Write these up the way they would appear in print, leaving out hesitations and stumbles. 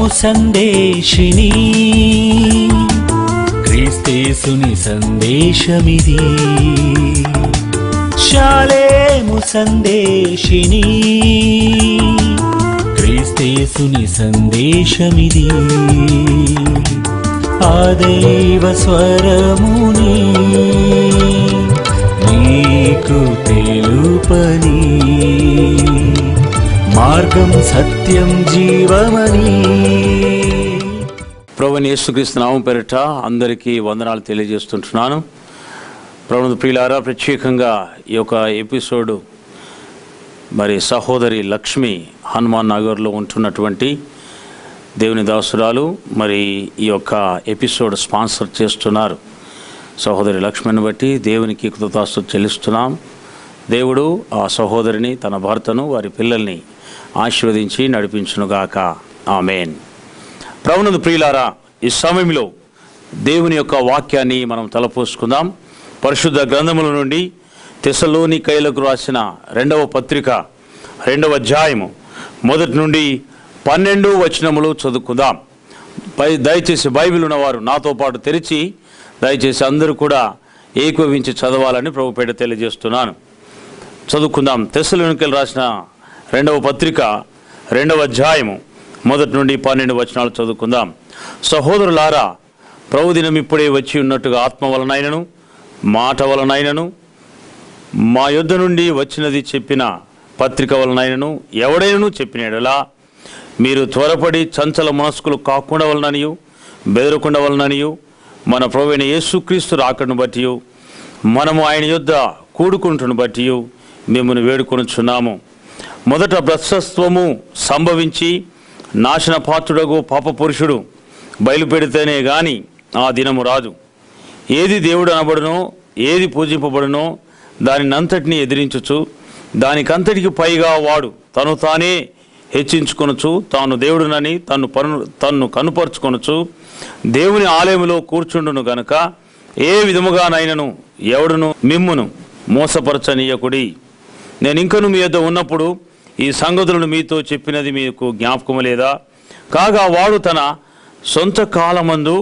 శాలేము సందేశిని క్రీస్తేసుని సందేశమిది శాలేము సందేశిని క్రీస్తేసుని సందేశమిది ఆ దైవ స్వరముని నీకు తెలుపని మార్గం సత్యం జీవమని. ప్రభువైన యేసుక్రీస్తు నామం పేరిట అందరికీ వందనాలు తెలియజేస్తుంటున్నాను. ప్రభువు ప్రియులారా, ప్రత్యేకంగా ఈ యొక్క ఎపిసోడు మరి సహోదరి లక్ష్మి హనుమాన్ నగర్లో ఉంటున్నటువంటి దేవుని దాసురాలు మరి ఈ యొక్క ఎపిసోడ్ స్పాన్సర్ చేస్తున్నారు. సహోదరి లక్ష్మిని బట్టి దేవునికి కృతజ్ఞతలు చెల్లిస్తున్నాం. దేవుడు ఆ సహోదరిని, తన భర్తను, వారి పిల్లల్ని ఆశీర్వదించి నడిపించునుగాక. ఆమేన్. ప్రభునందు ప్రియులారా, ఈ సమయంలో దేవుని యొక్క వాక్యాన్ని మనం తలపోసుకుందాం. పరిశుద్ధ గ్రంథముల నుండి తెస్సలోనికైలకు రాసిన 2వ పత్రిక 2వ అధ్యాయము 1 నుండి 12 వచనములు చదువుకుందాం. దయచేసి బైబిల్ ఉన్నవారు నాతో పాటు తెరిచి దయచేసి అందరూ కూడా ఏకీభవించి చదవాలని ప్రభుపేట తెలియజేస్తున్నాను. చదువుకుందాం. తెస్సలోనికైలు రాసిన 2వ పత్రిక 2వ అధ్యాయము 1 నుండి 12 వచనాలు చదువుకుందాం. సహోదరులారా, ప్రభుదినం ఇప్పుడే వచ్చి ఉన్నట్టుగా ఆత్మ వలనైనను మాట వలనైనను మా యొద్ద నుండి వచ్చినది చెప్పిన పత్రిక వలనైనను ఎవడైనను చెప్పిన యెడల మీరు త్వరపడి చంచల మనస్కులు కాకుండా వలననియు బెదరకుండా వలననియు మన ప్రభువైన యేసుక్రీస్తు రాకను బట్టి మనము ఆయన యొద్ద కూడుకుంటును బట్టి మిమ్మల్ని వేడుకొనుచున్నాము. మొదట భ్రష్టత్వము సంభవించి నాశన పాత్రుడగు పాప పురుషుడు బయలుపెడితేనే గాని ఆ దినము రాదు. ఏది దేవుడు అనబడునో, ఏది పూజింపబడునో దానినంతటినీ ఎదిరించుచు దానికంతటికి పైగా వాడు తను తానే హెచ్చించుకొనుచు తాను దేవుడునని తన్ను కనుపరుచుకొనుచు దేవుని ఆలయములో కూర్చుండును గనుక ఏ విధముగానైనను ఎవడును మిమ్మును మోసపరచనీయకుడి. నేను ఇంకను మీ యొద్ద ఉన్నప్పుడు ఈ సంగతులను మీతో చెప్పినది మీకు జ్ఞాపకము లేదా? కాగా వాడు తన సొంత కాలమందు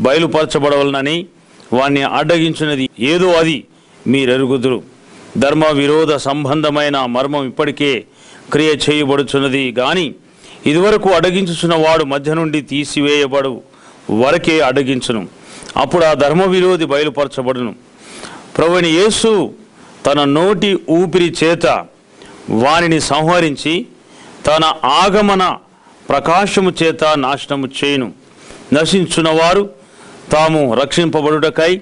బయలుపరచబడవలనని వాణ్ణి అడ్డగించినది ఏదో అది మీరెరుగుదురు. ధర్మ విరోధ సంబంధమైన మర్మం ఇప్పటికే క్రియ చేయబడుచున్నది గాని ఇదివరకు అడ్డగించుచున్న వాడు మధ్య నుండి తీసివేయబడు వరకే అడ్డగించును. అప్పుడు ఆ ధర్మ విరోధి బయలుపరచబడును. ప్రభువైన యేసు తన నోటి ఊపిరి చేత వానిని సంహరించి తన ఆగమన ప్రకాశము చేత నాశనము చేయును. నశించున్నవారు తాము రక్షింపబడుటకై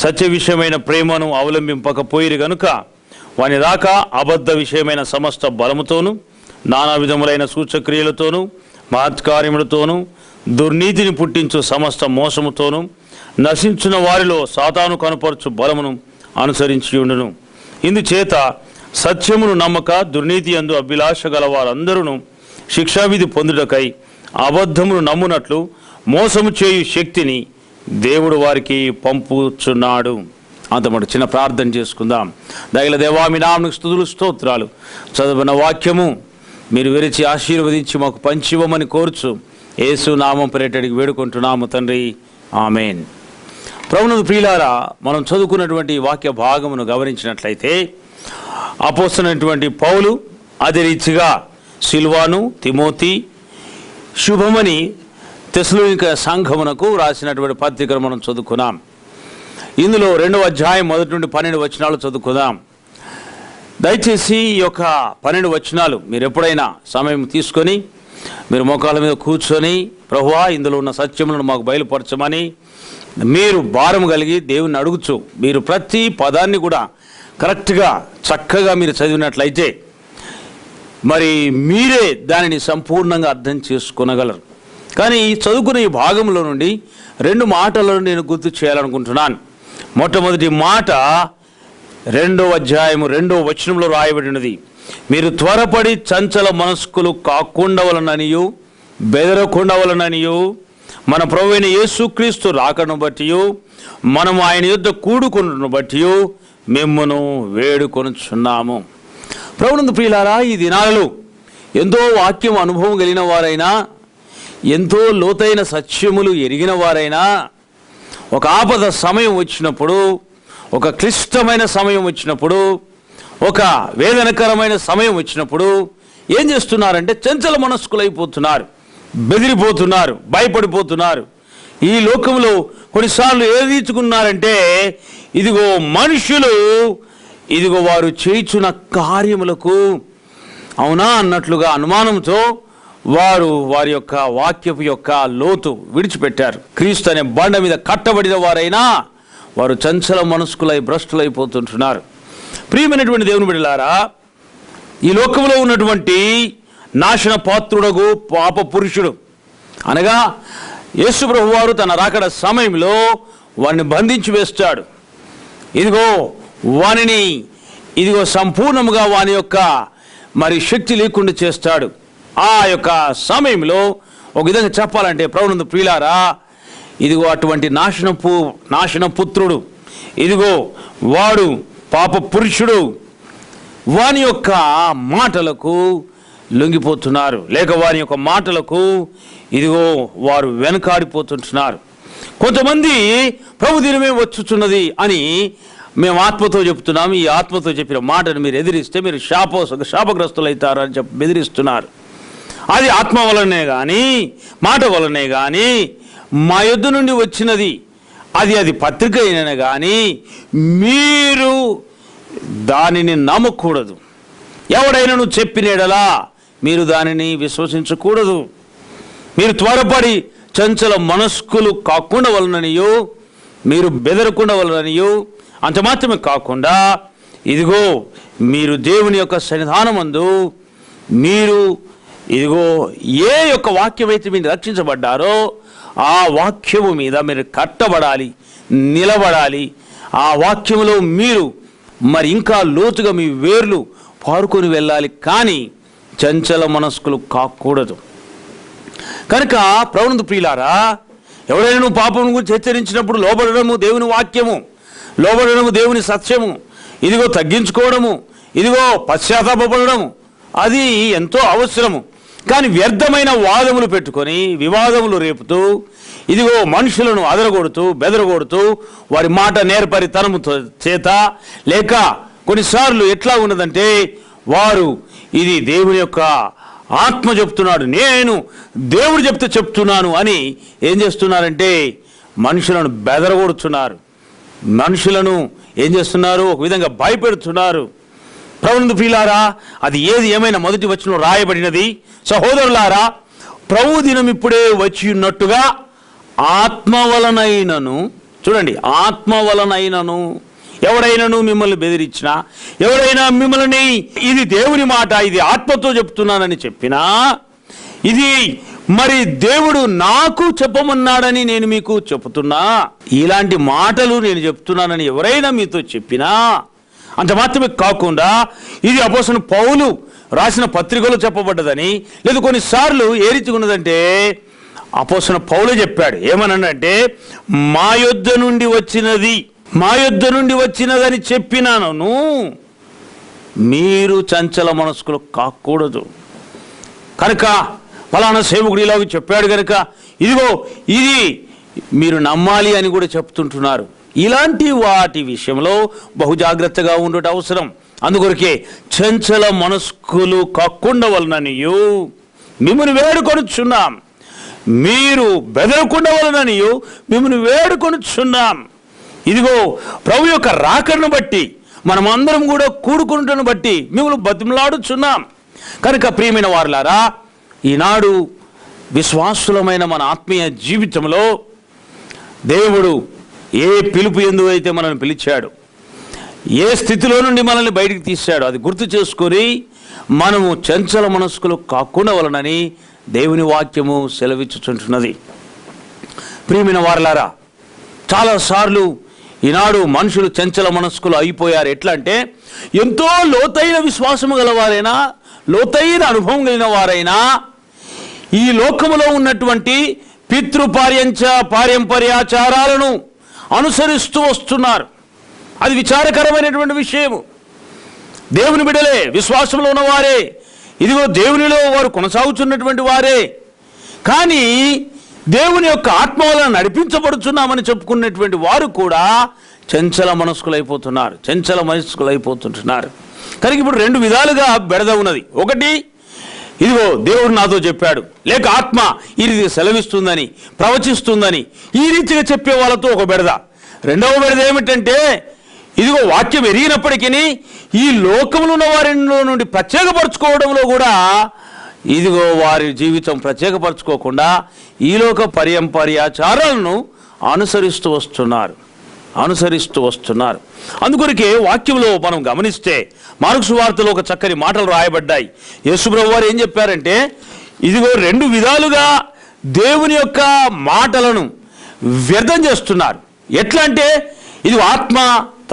సత్య విషయమైన ప్రేమను అవలంబింపకపోయిరు గనుక వాని రాక అబద్ధ విషయమైన సమస్త బలముతోనూ నానా విధములైన సూచక్రియలతోనూ మహత్కార్యములతోనూ దుర్నీతిని పుట్టించు సమస్త మోసముతోనూ నశించున్న వారిలో సాతాను కనుపరచు బలమును అనుసరించి ఉండును. ఇందుచేత సత్యమును నమ్మక దుర్నీతి యందు అభిలాష గల వారందరూ శిక్షావిధి పొందుటకై అబద్ధమును నమ్మునట్లు మోసము చేయు శక్తిని దేవుడు వారికి పంపుచున్నాడు. అంతమాట చిన్న ప్రార్థన చేసుకుందాం. దయగల దేవా, మీ నామమునకు స్తుతులు స్తోత్రాలు. చదువున వాక్యము మీరు విరిచి ఆశీర్వదించి మాకు పంచివ్వమని కోరుచు యేసు నామం పేరిటడికి వేడుకుంటున్నాము తండ్రి. ఆమేన్. ప్రభునందు ప్రియులారా, మనం చదువుకున్నటువంటి వాక్య భాగమును గమనించినట్లయితే అపోస్తలుడైనటువంటి పౌలు అదే రీతిగా సిల్వాను, తిమోతి, శుభమని తెస్సలోనిక సంఘమునకు రాసినటువంటి పత్రికను మనం చదువుకున్నాం. ఇందులో 2వ అధ్యాయం 1 నుండి 12 వచనాలు చదువుకుందాం. దయచేసి ఈ యొక్క 12 వచనాలు మీరు ఎప్పుడైనా సమయం తీసుకొని మీరు మోకాళ్ళ మీద కూర్చొని ప్రభువా ఇందులో ఉన్న సత్యములను మాకు బయలుపరచమని మీరు భారం కలిగి దేవుని అడుగుచు మీరు ప్రతి పదాన్ని కూడా కరెక్ట్గా చక్కగా మీరు చదివినట్లయితే మరి మీరే దానిని సంపూర్ణంగా అర్థం చేసుకొనగలరు. కానీ చదువుకునే ఈ భాగంలో నుండి 2 మాటలను నేను గుర్తు చేయాలనుకుంటున్నాను. మొట్టమొదటి మాట 2వ అధ్యాయము 2వ వచనంలో రాయబడినది, మీరు త్వరపడి చంచల మనస్కులు కాకుండా వలననియు బెదరకుండా వలననియు మన ప్రభువైన యేసుక్రీస్తు రాకను బట్టి మనము ఆయన యొద్ద కూడుకొనుటను బట్టి మిమ్మును వేడుకొనుచున్నాము. ప్రభునందు ప్రియులారా, ఈ దినాలలో ఎంతో వాక్యం అనుభవం కలిగిన వారైనా ఎంతో లోతైన సత్యములు ఎరిగిన వారైనా ఒక ఆపద సమయం వచ్చినప్పుడు, ఒక క్లిష్టమైన సమయం వచ్చినప్పుడు, ఒక వేదనకరమైన సమయం వచ్చినప్పుడు ఏం చేస్తున్నారంటే చంచల మనస్కులైపోతున్నారు, బెదిరిపోతున్నారు, భయపడిపోతున్నారు. ఈ లోకంలో కొన్నిసార్లు ఏది తీర్చుకున్నారంటే ఇదిగో మనుషులు ఇదిగో వారు చేయుచున్న కార్యములకు అవునా అన్నట్లుగా అనుమానంతో వారి యొక్క వాక్యపు యొక్క లోతు విడిచిపెట్టారు. క్రీస్తు అనే బండ మీద కట్టబడిన వారైనా వారు చంచల మనస్కులై భ్రష్టులైపోతుంటున్నారు. ప్రియమైనటువంటి దేవుని బిడ్డలారా, ఈ లోకంలో ఉన్నటువంటి నాశన పాత్రుడగు పాప పురుషుడు అనగా యేసు ప్రభువు వారు తన రాకడ సమయంలో వారిని బంధించి వేస్తాడు. వానిని సంపూర్ణముగా వాని యొక్క మరి శక్తి లేకుండా చేస్తాడు. ఆ యొక్క సమయంలో ఒక విధంగా చెప్పాలంటే ప్రభునందు ప్రియులారా, అటువంటి నాశన పుత్రుడు, వాడు పాప పురుషుడు, వాని యొక్క మాటలకు లొంగిపోతున్నారు, లేక వాని యొక్క మాటలకు వారు వెనకాడిపోతుంటున్నారు. కొంతమంది ప్రభు దినమే వచ్చుచున్నది అని మేము ఆత్మతో చెప్తున్నాము. ఈ ఆత్మతో చెప్పిన మాటను మీరు ఎదిరిస్తే మీరు శాపగ్రస్తులైతారు అని చెప్పి బెదిరిస్తున్నారు. అది ఆత్మ వలనే కానీ మాట వలనే కానీ మా యొద్ద నుండి వచ్చినది అది పత్రిక అయినా కానీ మీరు దానిని నమ్మకూడదు. ఎవడైనా చెప్పినేడలా మీరు దానిని విశ్వసించకూడదు. మీరు త్వరపడి చంచల మనస్కులు కాకుండా వలననియో, మీరు బెదరకుండా వలననియో, అంత మాత్రమే కాకుండా మీరు దేవుని యొక్క సన్నిధానమందు మీరు ఏ యొక్క వాక్యం అయితే మీరు రక్షించబడ్డారో ఆ వాక్యము మీద మీరు కట్టబడాలి, నిలబడాలి. ఆ వాక్యములో మీరు మరి ఇంకా లోతుగా మీ వేర్లు పారుకొని వెళ్ళాలి, కానీ చంచల మనస్కులు కాకూడదు. కనుక ప్రభునందు ప్రియులారా, ఎవరైనా పాపం గురించి హెచ్చరించినప్పుడు లోబడము దేవుని వాక్యము, లోబడము దేవుని సత్యము, తగ్గించుకోవడము, పశ్చాత్తాపడము అది ఎంతో అవసరము. కానీ వ్యర్థమైన వాదములు పెట్టుకొని వివాదములు రేపుతూ మనుషులను అదరగొడుతూ బెదరగొడుతూ వారి మాట నేర్పరితనము చేత, లేక కొన్నిసార్లు ఎట్లా ఉన్నదంటే వారు ఇది దేవుని యొక్క ఆత్మ చెప్తున్నాడు, నేను దేవుడు చెప్తే చెప్తున్నాను అని ఏం చేస్తున్నారంటే మనుషులను బెదరగొడుతున్నారు, మనుషులను ఏం చేస్తున్నారు, ఒక విధంగా భయపెడుతున్నారు. ప్రభునందు ప్రియులారా, అది ఏమైనా మొదటి వచనంలో రాయబడినది. సహోదరులారా, ప్రభు దినం ఇప్పుడే వచ్చి ఉన్నట్టుగా ఆత్మ వలనైనను, చూడండి, ఆత్మ వలనైనను ఎవడైనాను మిమ్మల్ని బెదిరించినా, ఎవడైనా మిమ్మల్ని ఇది దేవుని మాట, ఇది ఆత్మతో చెప్తున్నానని చెప్పినా, ఇది మరి దేవుడు నాకు చెప్పమన్నాడని నేను మీకు చెప్తున్నా, ఇలాంటి మాటలు నేను చెప్తున్నానని ఎవరైనా మీతో చెప్పినా, అంత మాత్రమే కాకుండా ఇది అపోస్తలుడైన పౌలు రాసిన పత్రికలో చెప్పబడ్డదని, లేదు కొన్నిసార్లు ఏ రీతిగా ఉన్నదంటే అపోస్తలుడైన పౌలు చెప్పాడు. ఏమనంటే మా యొద్ద నుండి వచ్చినదని చెప్పినాను, మీరు చంచల మనస్కులు కాకూడదు. కనుక ఫలానా సేవకుడు ఇలాగ చెప్పాడు కనుక ఇది మీరు నమ్మాలి అని కూడా చెప్తుంటున్నారు. ఇలాంటి వాటి విషయంలో బహు జాగ్రత్తగా ఉండటం అవసరం. అందుకొరకే చంచల మనస్కులు కాకుండా వలననియు మిమ్మల్ని వేడుకొనుచున్నాం, మీరు బెదరకుండా వలననియు మిమ్మల్ని వేడుకొనుచున్నాం. ప్రభు యొక్క రాకడను బట్టి మనమందరం కూడా కూడుకుంటును బట్టి మిమ్మల్ని బతిమలాడుచున్నాం. కనుక ప్రియమైన వారులారా, ఈనాడు విశ్వాసులమైన మన ఆత్మీయ జీవితంలో దేవుడు ఏ పిలుపు ఎందు అయితే మనల్ని పిలిచాడు, ఏ స్థితిలో నుండి మనల్ని బయటికి తీశాడో అది గుర్తు చేసుకొని మనము చంచల మనస్కులు కాకుండా వలనని దేవుని వాక్యము సెలవిచ్చుచుంటున్నది. ప్రియమైన వారలారా, చాలాసార్లు ఈనాడు మనుషులు చంచల మనస్కులు అయిపోయారు. ఎట్లా అంటే ఎంతో లోతైన విశ్వాసము గలవారైనా, లోతైన అనుభవం కలిగిన వారైనా ఈ లోకములో ఉన్నటువంటి పారంపర్యాచారాలను అనుసరిస్తూ వస్తున్నారు. అది విచారకరమైనటువంటి విషయము. దేవుని బిడ్డలే, విశ్వాసంలో ఉన్నవారే, దేవునిలో వారు కొనసాగుతున్నటువంటి వారే, కానీ దేవుని యొక్క ఆత్మ వలన నడిపించబడుచున్నామని చెప్పుకున్నటువంటి వారు కూడా చంచల మనస్కులైపోతుంటున్నారు. కనుక ఇప్పుడు రెండు విధాలుగా బెడద ఉన్నది. ఒకటి, ఇదిగో దేవుడు నాతో చెప్పాడు, లేక ఆత్మ ఈ రీతిగా సెలవిస్తుందని, ప్రవచిస్తుందని ఈ రీతిగా చెప్పే వాళ్ళతో ఒక బెడద. రెండవ బెడద ఏమిటంటే, ఇదిగో వాక్యం ఎరిగినప్పటికీ ఈ లోకంలో ఉన్న వారిలో నుండి ప్రత్యేకపరచుకోవడంలో కూడా ఇదిగో వారి జీవితం ప్రత్యేకపరచుకోకుండా ఈ లోక పర్యంపర్యాచారాలను అనుసరిస్తూ వస్తున్నారు. అందుకొరకే వాక్యంలో మనం గమనిస్తే మార్కు సువార్తలో ఒక చక్కని మాటలు రాయబడ్డాయి. యేసుప్రభువు వారు ఏం చెప్పారంటే, ఇదిగో రెండు విధాలుగా దేవుని యొక్క మాటలను వ్యర్థం చేస్తున్నారు. ఎట్లా అంటే, ఇదిగో ఆత్మ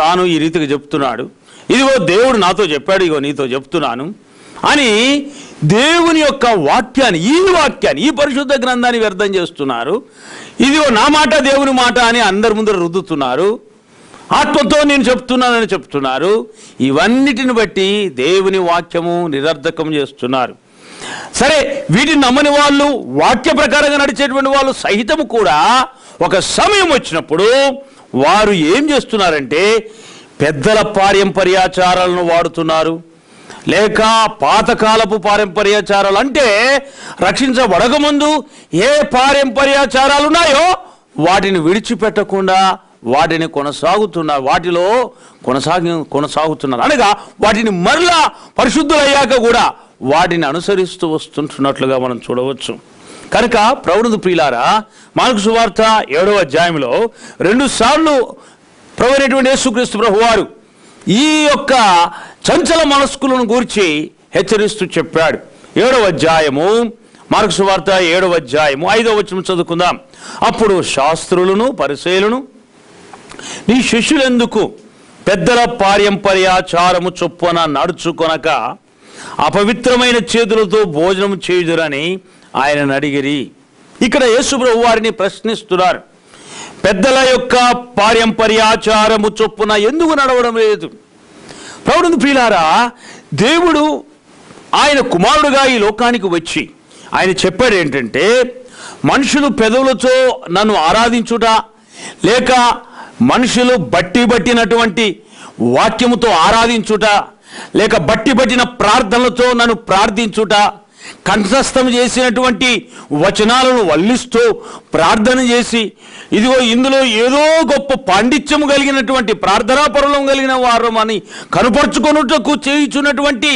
తాను ఈ రీతిగా చెప్తున్నాడు, ఇదిగో దేవుడు నాతో చెప్పాడు, ఇదిగో నీతో చెప్తున్నాను అని దేవుని యొక్క వాక్యాన్ని, ఈ పరిశుద్ధ గ్రంథాన్ని వ్యర్థం చేస్తున్నారు. ఇదిగో నా మాట దేవుని మాట అని అందరి ముందర రుద్దుతున్నారు. ఆత్మతో నేను చెప్తున్నానని చెప్తున్నారు. ఇవన్నిటిని బట్టి దేవుని వాక్యము నిరర్ధకం చేస్తున్నారు. సరే, వీటిని నమ్మని వాళ్ళు, వాక్య ప్రకారంగా నడిచేటువంటి వాళ్ళు సహితము కూడా ఒక సమయం వచ్చినప్పుడు వారు ఏం చేస్తున్నారంటే పెద్దల పారంపర్యాచారాలను వాడుతున్నారు. లేక పాతకాలపు పారంపర్యాచారాలు అంటే రక్షించబడకముందు ఏ పారంపర్యాచారాలు ఉన్నాయో వాటిని విడిచిపెట్టకుండా వాటిని వాటిలో కొనసాగుతున్నారు. అనగా వాటిని మరలా పరిశుద్ధులయ్యాక కూడా వాటిని అనుసరిస్తూ వస్తుంటున్నట్లుగా మనం చూడవచ్చు. కనుక ప్రభువు ప్రియులారా, మార్కు సువార్త 7వ అధ్యాయంలో 2 సార్లు ప్రభువైనటువంటి యేసుక్రీస్తు ప్రభువారు ఈ యొక్క చంచల మనస్కులను గూర్చి హెచ్చరిస్తూ చెప్పాడు. 7వ అధ్యాయము, మార్కు సువార్త 7వ అధ్యాయము 5వ వచనం చదువుకుందాం. అప్పుడు శాస్త్రులను పరిసయ్యులను, నీ శిష్యులెందుకు పెద్దల పారంపర్యాచారము చొప్పున నడుచుకొనక అపవిత్రమైన చేతులతో భోజనం చేయుదురని ఆయనను అడిగిరి. ఇక్కడ యేసు ప్రభువు వారిని ప్రశ్నిస్తున్నారు. పెద్దల యొక్క పారంపర్యాచారము చొప్పున ఎందుకు నడవడం లేదు? ప్రభువు ప్రియులారా, దేవుడు ఆయన కుమారుడుగా ఈ లోకానికి వచ్చి ఆయన చెప్పాడు ఏంటంటే, మనుషులు పెదవులతో నన్ను ఆరాధించుట, లేక మనుషులు బట్టినటువంటి వాక్యముతో ఆరాధించుట, లేక బట్టిన ప్రార్థనలతో నన్ను ప్రార్థించుట, కంఠస్థం చేసినటువంటి వచనాలను వల్లిస్తూ ప్రార్థన చేసి, ఇదిగో ఇందులో ఏదో గొప్ప పాండిత్యము కలిగినటువంటి ప్రార్థనాపరులం కలిగిన వారు అని కనుపరుచుకొనుటకు చేయుచున్నటువంటి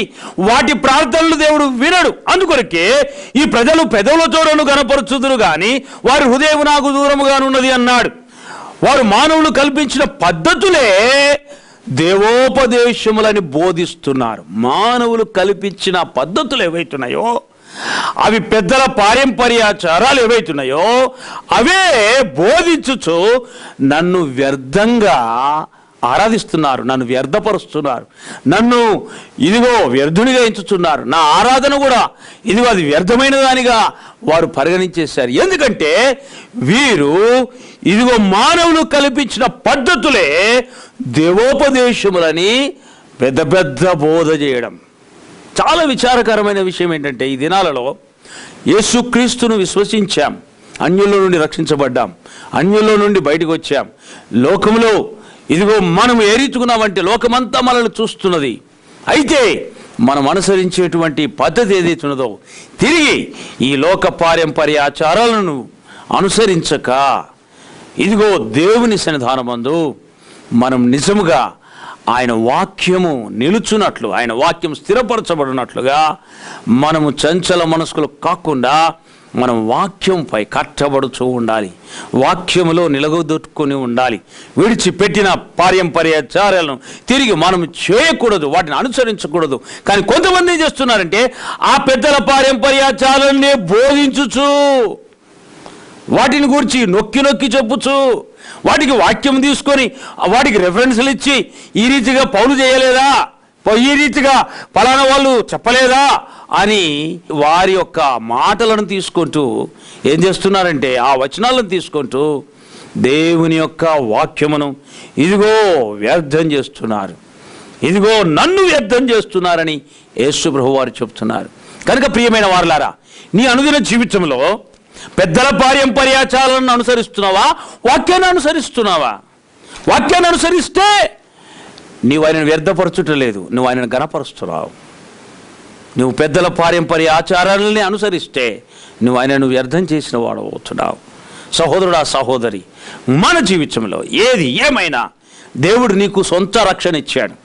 వాటి ప్రార్థనలు దేవుడు వినడు. అందుకొరకే ఈ ప్రజలు పెదవులతో నన్ను కనపరుచుదురు గాని వారి హృదయం నాకు దూరముగానున్నది అన్నాడు. వారు మానవులు కల్పించిన పద్ధతులే దేవోపదేశములని బోధిస్తున్నారు. మానవులు కల్పించిన పద్ధతులు ఏవైతున్నాయో, అవి పెద్దల పారంపర్యాచారాలు ఏవైతున్నాయో అవే బోధించుచు నన్ను వ్యర్థంగా ఆరాధిస్తున్నారు, నన్ను వ్యర్థపరుస్తున్నారు, నన్ను ఇదిగో వ్యర్థునిగా ఎంచుతున్నారు. నా ఆరాధన కూడా ఇదిగో అది వ్యర్థమైన దానిగా వారు పరిగణించేశారు. ఎందుకంటే వీరు ఇదిగో మానవులు కల్పించిన పద్ధతులే దేవోపదేశములని పెద్ద బోధ చేయడం. చాలా విచారకరమైన విషయం ఏంటంటే, ఈ దినాలలో యేసుక్రీస్తును విశ్వసించాం, అన్యుల్లో నుండి రక్షించబడ్డాం, అన్యుల్లో నుండి బయటకు వచ్చాం. లోకంలో ఇదిగో మనం ఏరీచుకున్నామంటే లోకమంతా మనల్ని చూస్తున్నది. అయితే మనం అనుసరించేటువంటి పద్ధతి ఏదైతే ఉన్నదో తిరిగి ఈ లోక పారంపర్యాచారాలను అనుసరించక ఇదిగో దేవుని సన్నిధానమందు మనం నిజముగా ఆయన వాక్యము నిలుచున్నట్లు, ఆయన వాక్యం స్థిరపరచబడినట్లుగా మనము చంచల మనస్కులు కాకుండా మనం వాక్యంపై కట్టబడుతూ ఉండాలి, వాక్యములో నిలగొట్టుకొని ఉండాలి. విడిచిపెట్టిన పారంపర్యాచారాలను తిరిగి మనం చేయకూడదు, వాటిని అనుసరించకూడదు. కానీ కొంతమంది ఏం చేస్తున్నారంటే ఆ పెద్దల పారంపర్యాచారాలనే బోధించుచు, వాటిని గురించి నొక్కి చెప్పుచు, వాటికి వాక్యం తీసుకొని వాటికి రెఫరెన్స్లు ఇచ్చి ఈ రీతిగా పౌలు చేయలేదా, ఈ రీతిగా ఫలానా వాళ్ళు చెప్పలేదా అని వారి యొక్క మాటలను తీసుకుంటూ ఏం చేస్తున్నారంటే ఆ వచనాలను తీసుకుంటూ దేవుని యొక్క వాక్యమును ఇదిగో వ్యర్థం చేస్తున్నారు, ఇదిగో నన్ను వ్యర్థం చేస్తున్నారని యేసు ప్రభువు వారు చెప్తున్నారు. కనుక ప్రియమైన వారలారా, నీ అనుదిన జీవితంలో పెద్దల పారంపర్యాచారాలను అనుసరిస్తున్నావా, వాక్యాన్ని అనుసరిస్తున్నావా? వాక్యాన్ని అనుసరిస్తే నీవు ఆయనను వ్యర్థపరచుటలేదు, నువ్వు ఆయనను గణపరుస్తున్నావు. నువ్వు పెద్దల పారంపర్య ఆచారాలని అనుసరిస్తే నువ్వు ఆయనను వ్యర్థం చేసిన వాడు అవుతున్నావు. సహోదరుడా, సహోదరి, మన జీవితంలో ఏది ఏమైనా దేవుడు నీకు సొంత రక్షణ ఇచ్చాడు,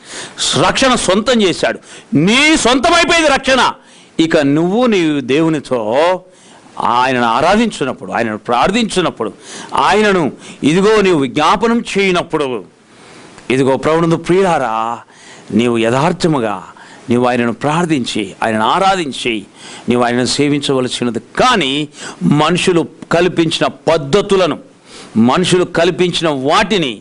రక్షణ సొంతం చేశాడు, నీ సొంతమైపోయింది రక్షణ. ఇక నువ్వు నీ దేవునితో ఆయనను ఆరాధించినప్పుడు, ఆయనను ప్రార్థించినప్పుడు, ఆయనను ఇదిగో నీవు విజ్ఞాపనం చేయనప్పుడు, ఇదిగో ప్రభువునందు ప్రియులారా, నీవు యథార్థముగా నీవు ఆయనను ప్రార్థించి ఆయనను ఆరాధించి నీవు ఆయనను సేవించవలసినది. కానీ మనుషులు కల్పించిన పద్ధతులను, మనుషులు కల్పించిన వాటిని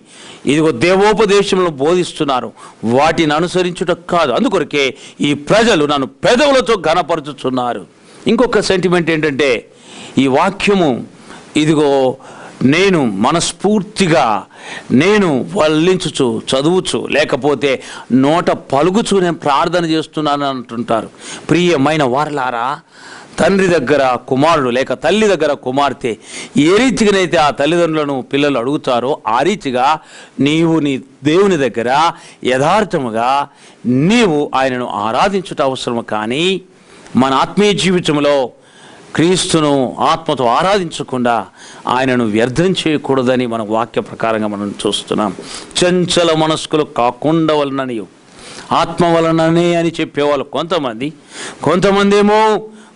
ఇదిగో దేవోపదేశంలో బోధిస్తున్నారు, వాటిని అనుసరించుట కాదు. అందుకొరకే ఈ ప్రజలు నన్ను పెదవులతో ఘనపరుచుతున్నారు. ఇంకొక సెంటిమెంట్ ఏంటంటే, ఈ వాక్యము ఇదిగో నేను మనస్ఫూర్తిగా నేను వల్లించుచు చదువుచు, లేకపోతే నోట పలుకుచు నేను ప్రార్థన చేస్తున్నాను అంటుంటారు. ప్రియమైన వారలారా, తండ్రి దగ్గర కుమారుడు లేక తల్లి దగ్గర కుమార్తె ఏ రీతిగానైతే ఆ తల్లిదండ్రులను పిల్లలు అడుగుతారో ఆ రీతిగా నీవు నీ దేవుని దగ్గర యథార్థముగా నీవు ఆయనను ఆరాధించుట అవసరము. కానీ మన ఆత్మీయ జీవితంలో క్రీస్తును ఆత్మతో ఆరాధించకుండా ఆయనను వ్యర్థం చేయకూడదని మన వాక్య ప్రకారంగా మనం చూస్తున్నాం. చంచల మనస్కులు కాకుండా వలనని, ఆత్మ వలననే అని చెప్పేవాళ్ళు కొంతమంది ఏమో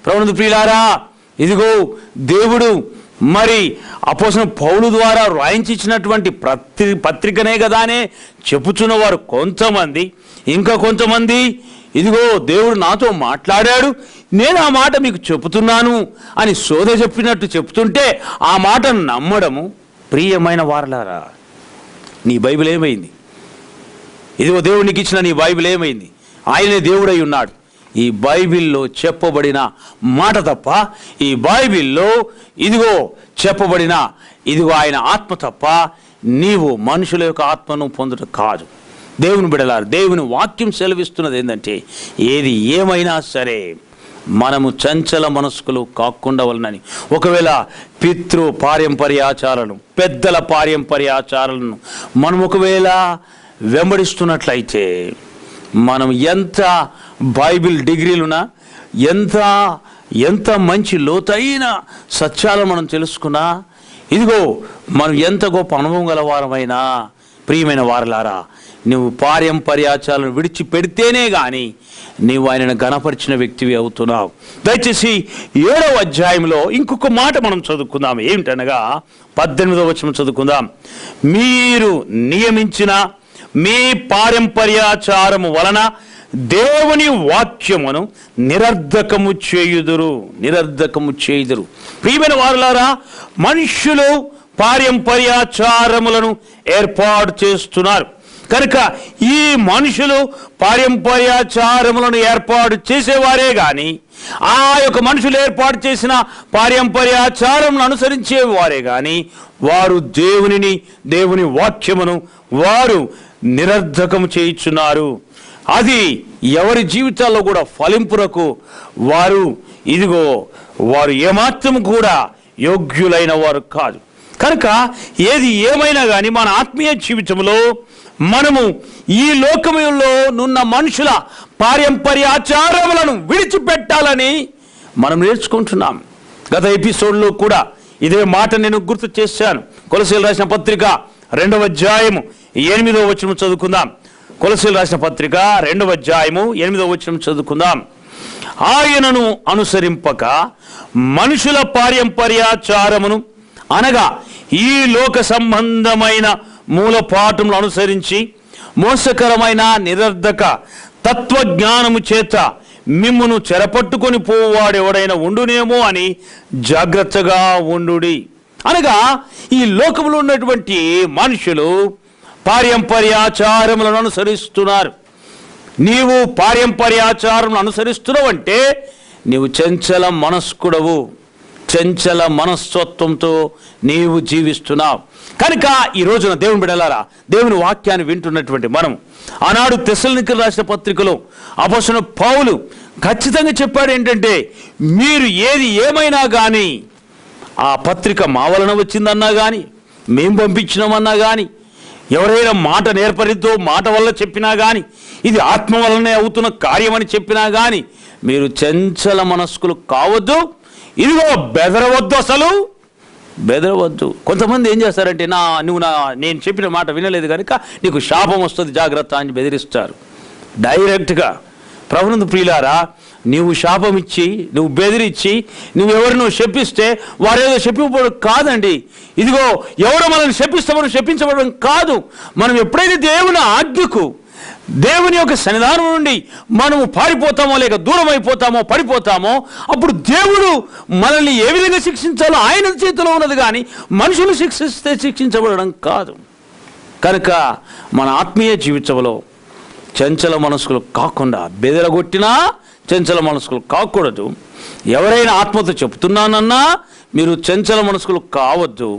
ప్రభువునందు ప్రియులారా, ఇదిగో దేవుడు మరి అపోస్తలుడైన పౌలు ద్వారా రాయించినటువంటి పత్రికనే కదా అనే చెప్పుచున్నవారు కొంతమంది, ఇంకా కొంతమంది ఇదిగో దేవుడు నాతో మాట్లాడాడు, నేను ఆ మాట మీకు చెబుతున్నాను అని సోద చెప్పినట్టు చెప్తుంటే ఆ మాటను నమ్మడము. ప్రియమైన వారలారా, నీ బైబిల్ ఏమైంది? ఇదిగో దేవునికి ఇచ్చిన నీ బైబిల్ ఏమైంది? ఆయనే దేవుడై ఉన్నాడు. ఈ బైబిల్లో చెప్పబడిన మాట తప్ప, ఈ బైబిల్లో ఇదిగో చెప్పబడిన ఇదిగో ఆయన ఆత్మ తప్ప నీవు మనుషుల యొక్క ఆత్మను పొందుట కాదు. దేవుని బిడలారు, దేవుని వాక్యం సెలవిస్తున్నది ఏంటంటే, ఏది ఏమైనా సరే మనము చంచల మనస్కులు కాకుండా వలనని. ఒకవేళ పితృ పారంపర్యాచారాలను, పెద్దల పారంపర్యాచారాలను మనం ఒకవేళ వెంబడిస్తున్నట్లయితే, మనం ఎంత బైబిల్ డిగ్రీలున్నా, ఎంత మంచి లోతైన సత్యాలను మనం తెలుసుకున్నా, ఇదిగో మనం ఎంత గొప్ప అనుభవం గలవారమైనా, ప్రియమైన వారలారా, నువ్వు పారంపర్యాచారాలను విడిచిపెడితేనే కానీ నీవు ఆయనను గణపరిచిన వ్యక్తివి అవుతున్నావు. దయచేసి 7వ అధ్యాయంలో ఇంకొక మాట మనం చదువుకుందాం. ఏమిటనగా 18వ వచనం చదువుకుందాం. మీరు నియమించిన మీ పారంపర్యాచారము వలన దేవుని వాక్యమును నిరర్ధకము చేయుదురు. ప్రియమైన వారలారా, మనుష్యులు పారంపర్యాచారములను ఏర్పాటు చేస్తున్నారు కనుక ఈ మనుషులు పారంపర్యాచారములను ఏర్పాటు చేసేవారే కానీ, ఆ యొక్క మనుషులు ఏర్పాటు చేసిన పారంపర్యాచారములను అనుసరించేవారే కానీ, వారు దేవుని వాక్యమును వారు నిరర్ధకము చేయుచున్నారు. అది ఎవరి జీవితాల్లో కూడా ఫలింపురకు వారు ఏమాత్రం కూడా యోగ్యులైన వారు కాదు. కనుక ఏది ఏమైనా కానీ మన ఆత్మీయ జీవితంలో మనము ఈ లోకములో నున్న మనుషుల పారంపర్యాచారములను విడిచిపెట్టాలని మనం నేర్చుకుంటున్నాం. గత ఎపిసోడ్లో కూడా ఇదే మాట నేను గుర్తు చేశాను. కొలసీయులకు రాసిన పత్రిక 2వ అధ్యాయము 8వ వచనం చదువుకుందాం. కొలసీయులకు రాసిన పత్రిక 2వ అధ్యాయము 8వ వచనం చదువుకుందాం. ఆయనను అనుసరింపక మనుషుల పారంపర్యాచారమును అనగా ఈ లోక సంబంధమైన మూలపాఠములను అనుసరించి మోసకరమైన నిరర్ధక తత్వజ్ఞానము చేత మిమ్మును చెరపట్టుకొని పోవాడెవడైనా ఉండునేమో అని జాగ్రత్తగా ఉండుడి. అనగా ఈ లోకములో ఉన్నటువంటి మనుషులు పారంపర్యాచారములను అనుసరిస్తున్నారు. నీవు పారంపర్యాచారం అనుసరిస్తున్నావంటే నీవు చంచల మనస్కుడవు, చంచల మనస్తత్వంతో నీవు జీవిస్తున్నావు. కనుక ఈ రోజున దేవుని బిడ్డలారా, దేవుని వాక్యాన్ని వింటున్నటువంటి మనం, ఆనాడు తెస్సలోనికీయులకు రాసిన పత్రికలో అపోస్తలుడైన పౌలు ఖచ్చితంగా చెప్పాడు ఏంటంటే, మీరు ఏది ఏమైనా కానీ ఆ పత్రిక మా వలన వచ్చిందన్నా కానీ, మేం పంపించినామన్నా కానీ, ఎవరైనా మాట నేర్పరితో మాట వల్ల చెప్పినా కానీ, ఇది ఆత్మ వలనే అవుతున్న కార్యమని చెప్పినా కానీ మీరు చంచల మనస్కులు కావద్దు. ఇదిగో బెదరవద్దు, అసలు బెదరవద్దు. కొంతమంది ఏం చేస్తారంటే, నేను చెప్పిన మాట వినలేదు కనుక నీకు శాపం వస్తుంది జాగ్రత్త అని బెదిరిస్తారు డైరెక్ట్గా. ప్రభునందు ప్రియులారా, నీవు శాపం ఇచ్చి, నువ్వు బెదిరించి, నువ్వెవరినో శపిస్తే వారేదో శపించబడడం కాదండి. ఇదిగో ఎవరో మనల్ని శపిస్తామని శపించబడడం కాదు. మనం ఎప్పుడైతే దేవుని ఆజ్ఞకు, దేవుని యొక్క సన్నిధానం నుండి మనము పారిపోతామో, లేక దూరం అయిపోతామో, పడిపోతామో, అప్పుడు దేవుడు మనల్ని ఏ విధంగా శిక్షించాలో ఆయన చేతిలో ఉన్నది, కానీ మనుషులు శిక్షిస్తే శిక్షించబడడం కాదు. కనుక మన ఆత్మీయ జీవితంలో చంచల మనస్కులు కాకుండా, బెదరగొట్టినా చంచల మనస్కులు కాకూడదు. ఎవరైనా ఆత్మతో చెప్తున్నానన్నా మీరు చంచల మనస్కులు కావద్దు.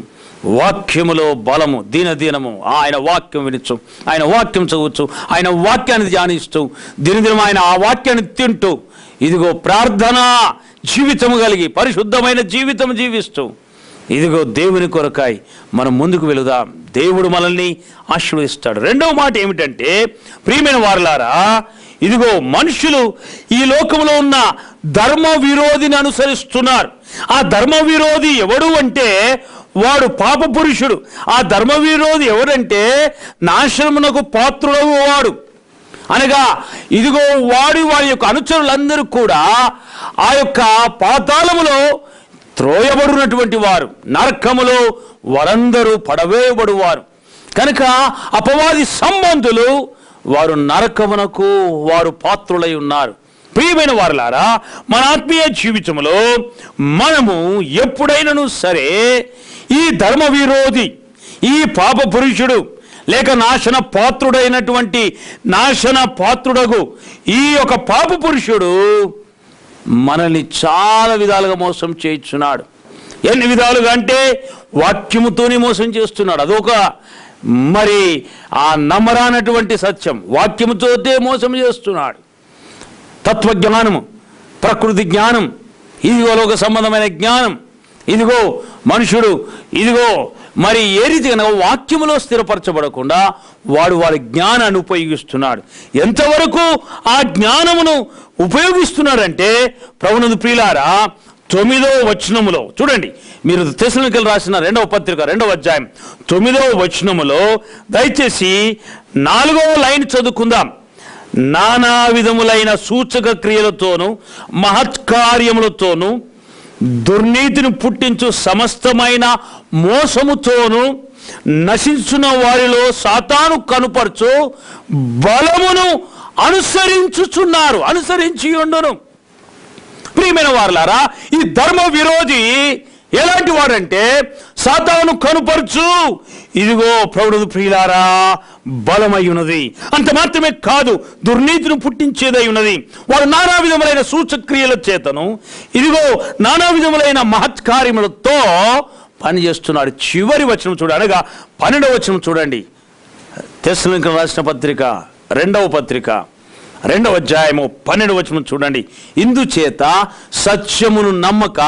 వాక్యములో బలము, దినదినము ఆయన వాక్యం వినొచ్చు, ఆయన వాక్యం చదవచ్చు, ఆయన వాక్యాన్ని ధ్యానిస్తూ, దినదినం ఆయన ఆ వాక్యాన్ని తింటూ, ఇదిగో ప్రార్థన జీవితము కలిగి పరిశుద్ధమైన జీవితం జీవిస్తూ, ఇదిగో దేవుని కొరకాయ మనం ముందుకు వెళుదాం. దేవుడు మనల్ని ఆశీర్వదిస్తాడు. రెండవ మాట ఏమిటంటే, ప్రియమైన వారలారా, ఇదిగో మనుషులు ఈ లోకంలో ఉన్న ధర్మ విరోధిని అనుసరిస్తున్నారు. ఆ ధర్మ విరోధి ఎవడు అంటే వాడు పాప పురుషుడు. ఆ ధర్మ విరోధి ఎవడంటే నాశనమునకు పాత్రుడవు వాడు. అనగా ఇదిగో వాడి యొక్క అనుచరులందరూ కూడా ఆ యొక్క పాతాళములో త్రోయబడినటువంటి వారు, నరకములో వారందరూ పడవేయబడువారు. కనుక అపవాది సంబంధులు వారు నరకమునకు వారు పాత్రులై ఉన్నారు. ప్రియమైన వారలారా, మన ఆత్మీయ జీవితంలో మనము ఎప్పుడైనాను సరే ఈ ధర్మ విరోధి, ఈ పాప పురుషుడు, లేక నాశన పాత్రుడైనటువంటి నాశన పాత్రుడగు ఈ యొక్క పాప పురుషుడు మనల్ని చాలా విధాలుగా మోసం చేయించున్నాడు. ఎన్ని విధాలుగా అంటే వాక్యముతోనే మోసం చేస్తున్నాడు. అదొక మరి ఆ నమ్మరానటువంటి సత్యం. వాక్యముతోటే మోసం చేస్తున్నాడు. తత్వజ్ఞానము, ప్రకృతి జ్ఞానం, ఇదిగో లోక సంబంధమైన జ్ఞానం, ఇదిగో మనుషుడు ఇదిగో మరి ఏ రీతిగా వాక్యములో స్థిరపరచబడకుండా వాడి జ్ఞానాన్ని ఉపయోగిస్తున్నాడు. ఎంతవరకు ఆ జ్ఞానమును ఉపయోగిస్తున్నాడంటే, ప్రభునందు ప్రియులారా, 9వ వచనములో చూడండి. మీరు తెస్సలోనికీయులకు రాసిన 2వ పత్రిక 2వ అధ్యాయం 9వ వచనములో దయచేసి 4వ లైన్ చదువుకుందాం. నానా విధములైన సూచక క్రియలతోనూ మహత్కార్యములతోనూ దుర్నీతిని పుట్టించు సమస్తమైన మోసముతోనూ నశించున్న వారిలో సాతాను కనుపరచు బలమును అనుసరించుచున్నారు, అనుసరించి ఉండును. ప్రియమైన వారలారా, ఈ ధర్మ విరోధి ఎలాంటి వాడంటే సాతాను కనుపరచు, ఇదిగో ప్రభువు ప్రియులారా బలమై ఉన్నది. అంత మాత్రమే కాదు, దుర్నీతిని పుట్టించేదై ఉన్నది. వాడు నానా విధములైన సూచక్రియల చేతను ఇదిగో నానా విధములైన మహత్కార్యములతో పనిచేస్తున్నాడు. చివరి వచనం చూడండి, అనగా 12వ వచనం చూడండి. తెస్సలోనికీయులకు రాసిన పత్రిక 2వ పత్రిక 2వ అధ్యాయము 12వ వచనం చూడండి. ఇందుచేత సత్యమును నమ్మక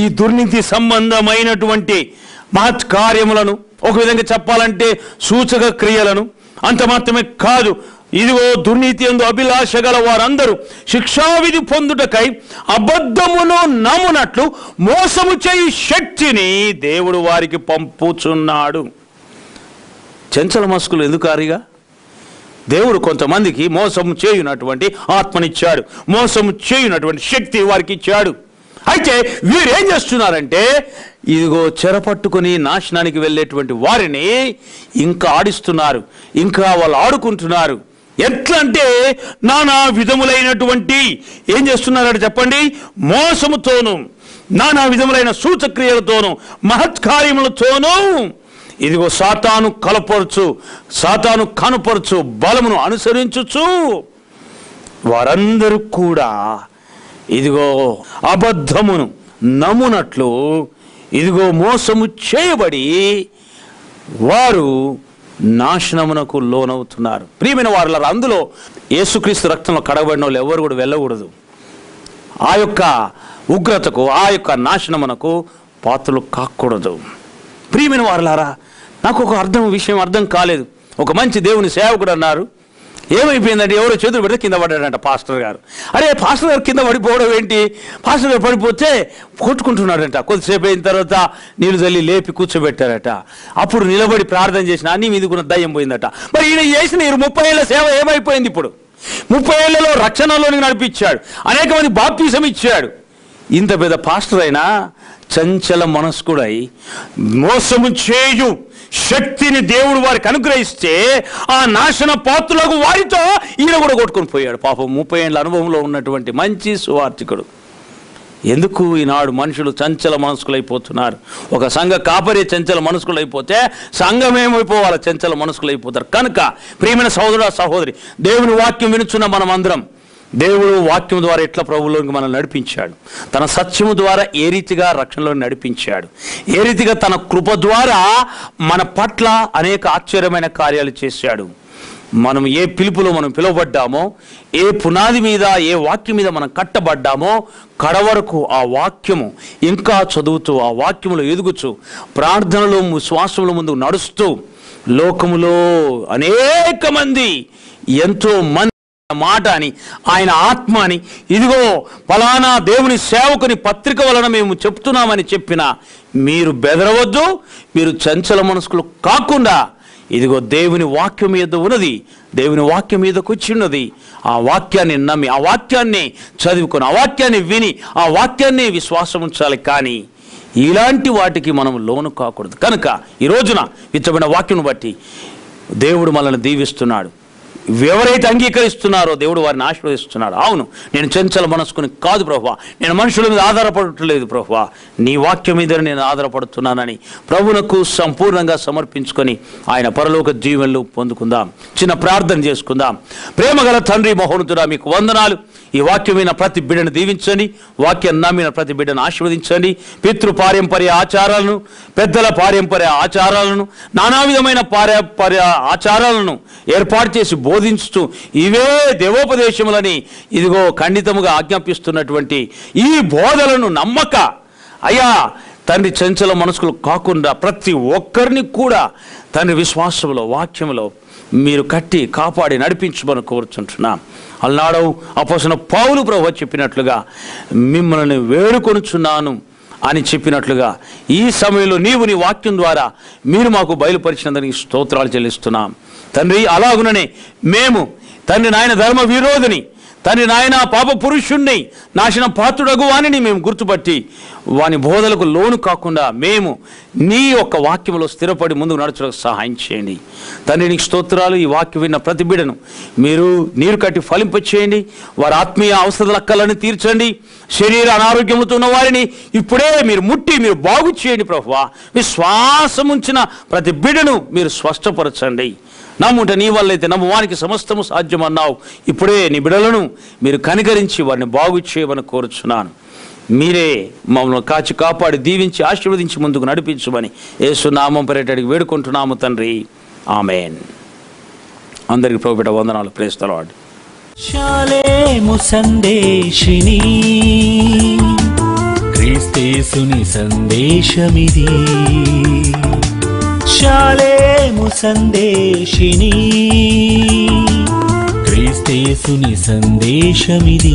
ఈ దుర్నీతి సంబంధమైనటువంటి మహత్కార్యములను, ఒక విధంగా చెప్పాలంటే సూచక క్రియలను, అంత మాత్రమే కాదు, ఇదిగో దుర్నీతి యందు అభిలాష గల వారందరూ శిక్షావిధి పొందుటకై అబద్ధమును నమ్మునట్లు మోసము చేయు శక్తిని దేవుడు వారికి పంపుచున్నాడు. చంచల మనస్కులు ఎందుకు ఆరిగా? దేవుడు కొంతమందికి మోసం చేయునటువంటి ఆత్మనిచ్చాడు, మోసం చేయునటువంటి శక్తి వారికి ఇచ్చాడు. అయితే వీరేం చేస్తున్నారంటే, ఇదిగో చెరపట్టుకుని నాశనానికి వెళ్ళేటువంటి వారిని ఇంకా ఆడిస్తున్నారు, ఇంకా వాళ్ళు ఆడుకుంటున్నారు. ఎట్లా అంటే నానా విధములైనటువంటి ఏం చేస్తున్నారంటే చెప్పండి, మోసముతోనూ నానా విధములైన సూచక్రియలతోనూ మహత్కార్యములతోనూ ఇదిగో సాతాను కనపరచు బలమును అనుసరించుచు వారందరూ కూడా ఇదిగో అబద్ధమును నమ్మునట్లు ఇదిగో మోసము చేయబడి వారు నాశనమునకు లోనవుతున్నారు. ప్రియమైన వారలారా, అందులో యేసుక్రీస్తు రక్తంలో కడగబడిన వాళ్ళు ఎవరు కూడా వెళ్ళకూడదు. ఆ యొక్క ఉగ్రతకు, ఆ యొక్క నాశనమునకు పాత్రలు కాకూడదు. ప్రియమైన వారలారా, నాకు ఒక విషయం అర్థం కాలేదు. ఒక మంచి దేవుని సేవకుడు అన్నారు, ఏమైపోయిందంటే ఎవరో చేతులు పెడితే కింద పడ్డాడంట పాస్టర్ గారు. అరే పాస్టర్ గారు కింద పడిపోవడం ఏంటి? పాస్టర్ గారు పడిపోతే కొట్టుకుంటున్నాడంట. కొద్దిసేపు అయిన తర్వాత నీళ్ళు చల్లి లేపి కూర్చోబెట్టారట. అప్పుడు నిలబడి ప్రార్థన చేసిన అన్ని మీదకున్న దయ్యం పోయిందట. మరి ఈయన చేసిన 30 ఏళ్ల సేవ ఏమైపోయింది? ఇప్పుడు 30 ఏళ్లలో రక్షణలోనికి నడిపించాడు, అనేక మంది బాప్తిసం ఇచ్చాడు. ఇంత పెద్ద పాస్టర్ అయినా చంచల మనస్కుడై మోసము చేయు శక్తిని దేవుడు వారికి అనుగ్రహిస్తే ఆ నాశన పాత్రులకు వారితో ఈయన కూడా కొట్టుకొని పోయాడు. పాపం 30 ఏళ్ళ అనుభవంలో ఉన్నటువంటి మంచి సువార్థికుడు. ఎందుకు ఈనాడు మనుషులు చంచల మనస్కులైపోతున్నారు? ఒక సంఘ కాపరి చంచల మనస్కులైపోతే సంఘం ఏమైపోవాలి? చంచల మనస్కులైపోతారు. కనుక ప్రియమైన సహోదర సహోదరి, దేవుని వాక్యం వినుచున్న మనం అందరం, దేవుడు వాక్యం ద్వారా ఎట్లా ప్రభువులోకి మనల్ని నడిపించాడు, తన సత్యము ద్వారా ఏ రీతిగా రక్షణలో నడిపించాడు, ఏ రీతిగా తన కృప ద్వారా మన పట్ల అనేక ఆశ్చర్యమైన కార్యాలు చేశాడు. మనం ఏ పిలుపులో మనం పిలువబడ్డామో, ఏ పునాది మీద, ఏ వాక్యం మీద మనం కట్టబడ్డామో, కడవరకు ఆ వాక్యము ఇంకా చదువుతూ, ఆ వాక్యములో ఎదుగుచూ, ప్రార్థనలో శ్వాసముల ముందు నడుస్తూ, లోకములో అనేక మంది, ఎంతో మంది మాట అని, ఆయన ఆత్మ అని, ఇదిగో ఫలానా దేవుని సేవకుని పత్రిక వలన మేము చెప్తున్నామని చెప్పిన మీరు బెదరవద్దు, మీరు చంచల మనస్కులు కాకుండా, ఇదిగో దేవుని వాక్యం మీద ఉన్నది, దేవుని వాక్యం మీదకి వచ్చి ఉన్నది, ఆ వాక్యాన్ని నమ్మి, ఆ వాక్యాన్ని చదువుకొని, ఆ వాక్యాన్ని విని, ఆ వాక్యాన్ని విశ్వాసం ఉంచాలి. కానీ ఇలాంటి వాటికి మనం లోను కాకూడదు. కనుక ఈ రోజున ఇచ్చబడిన వాక్యం బట్టి దేవుడు మనల్ని దీవిస్తున్నాడు. ఎవరైతే అంగీకరిస్తున్నారో దేవుడు వారిని ఆశీర్వదిస్తున్నాడు. అవును, నేను చంచల మనస్కుని కాదు ప్రభువా, నేను మనుషుల మీద ఆధారపడట్లేదు ప్రభువా, నీ వాక్యం మీద నేను ఆధారపడుతున్నానని ప్రభువునకు సంపూర్ణంగా సమర్పించుకొని ఆయన పరలోక జీవనలు పొందుకుందాం. చిన్న ప్రార్థన చేసుకుందాం. ప్రేమగల తండ్రి మహోన్నతుడా, మీకు వందనాలు. ఈ వాక్యం విన్న ప్రతి బిడ్డను దీవించండి, వాక్యం నమ్మిన ప్రతి బిడ్డను ఆశీర్వదించండి. పితృ పారంపర్య ఆచారాలను, పెద్దల పారంపర్య ఆచారాలను, నానా విధమైన పారంపర్య ఆచారాలను ఏర్పాటు చేసి బోధించుతూ ఇవే దేవోపదేశములని ఇదిగో ఖండితముగా ఆజ్ఞాపిస్తున్నటువంటి ఈ బోధలను నమ్మక అయ్యా తండ్రి చంచల మనసులు కాకుండా ప్రతి ఒక్కరిని కూడా తండ్రి విశ్వాసంలో, వాక్యంలో మీరు కట్టి కాపాడి నడిపించమని కోరుచుంటున్నాం. అలనాడు అపోస్తలుడైన పౌలు ప్రభువు చెప్పినట్లుగా మిమ్మల్ని వేడుకొనుచున్నాను అని చెప్పినట్లుగా ఈ సమయంలో నీవు నీ వాక్యం ద్వారా మీరు మాకు బయలుపరిచినందుకు స్తోత్రాలు చెల్లిస్తున్నాం తండ్రి. అలాగుననే మేము తండ్రి నాయన ధర్మ విరోధిని, తండ్రి నాయన పాప పురుషుణ్ణి, నాశన పాత్రుడగు వానిని మేము గుర్తుపట్టి వాని బోధలకు లోను కాకుండా మేము నీ యొక్క వాక్యంలో స్థిరపడి ముందుకు నడచడానికి సహాయం చేయండి తండ్రి. నీకు స్తోత్రాలు. ఈ వాక్యం విన్న ప్రతి బిడ్డను మీరు నీరు కట్టి ఫలింపచేయండి, వారి ఆత్మీయ అవసరాల అక్కలను తీర్చండి, శరీర అనారోగ్యముతో ఉన్న వారిని ఇప్పుడే మీరు ముట్టి మీరు బాగు చేయండి ప్రభువా. విశ్వాసం ఉంచిన ప్రతి బిడ్డను మీరు స్వస్థపరచండి. నమ్ముట నీ వల్ల అయితే నమ్మువానికి సమస్తము సాధ్యమన్నావు. ఇప్పుడే నీ బిడ్డలను మీరు కనికరించి వారిని బాగు చేయమని కోరుచున్నాను. మీరే మమ్మల్ని కాచి కాపాడి దీవించి ఆశీర్వదించి ముందుకు నడిపించమని యేసు నామం పేరిట వేడుకుంటున్నాము తండ్రి. ఆమేన్. అందరికి ప్రభువే వందనాలు. Praise the lord. షాలేము సందేశిని, క్రీస్తేసుని సందేశమిది. షాలేము సందేశిని, క్రీస్తేసుని సందేశమిది.